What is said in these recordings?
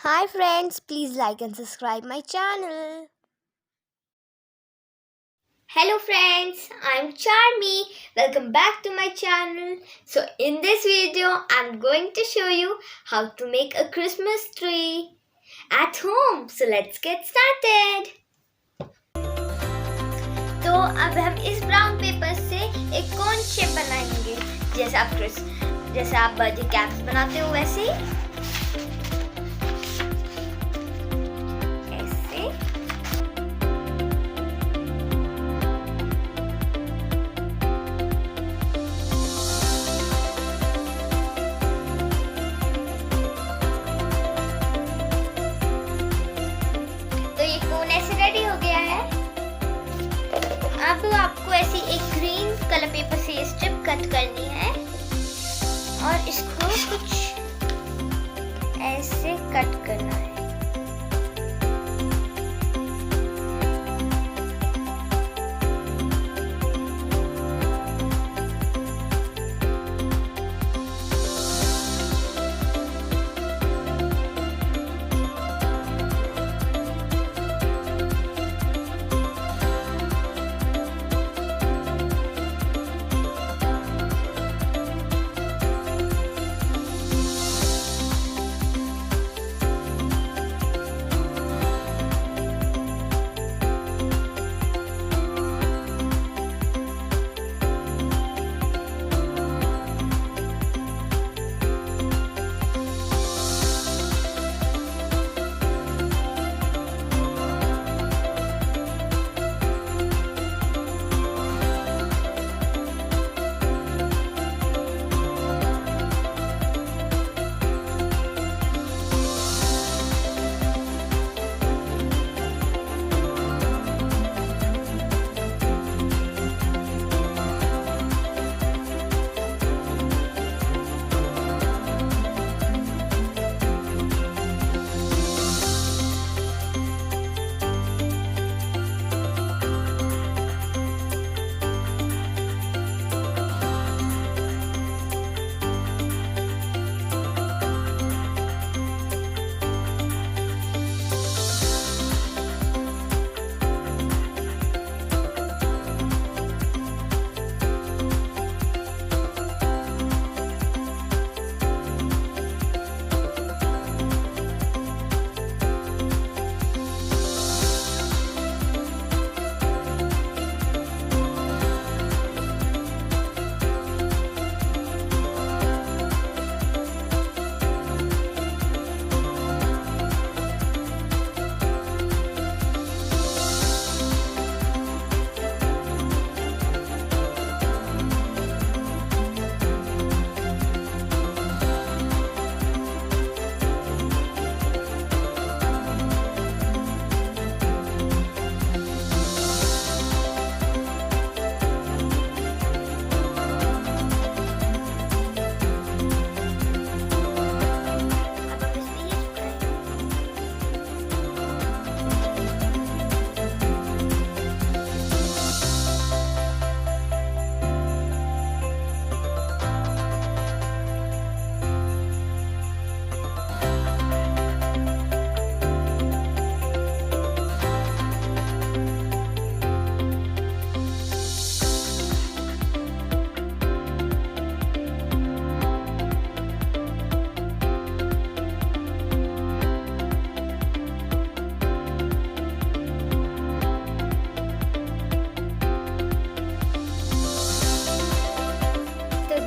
Hi friends, please like and subscribe my channel. Hello friends, I'm Charmy. Welcome back to my channel. So in this video, I'm going to show you how to make a Christmas tree at home. So let's get started. तो अब हम इस brown paper से एक cone shape बनाएंगे जैसे आप birthday caps बनाते हो वैसे ही ऐसे तो ये कोन ऐसे रेडी हो गया है। अब आपको ऐसी एक ग्रीन कलर पेपर से स्ट्रिप कट करनी है और इसको कुछ ऐसे कट करना है।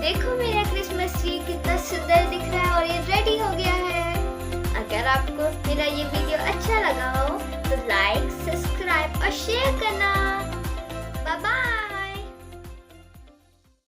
देखो मेरा क्रिसमस ट्री कितना सुंदर दिख रहा है और ये रेडी हो गया है। अगर आपको मेरा ये वीडियो अच्छा लगा हो तो लाइक, सब्सक्राइब और शेयर करना। Bye bye.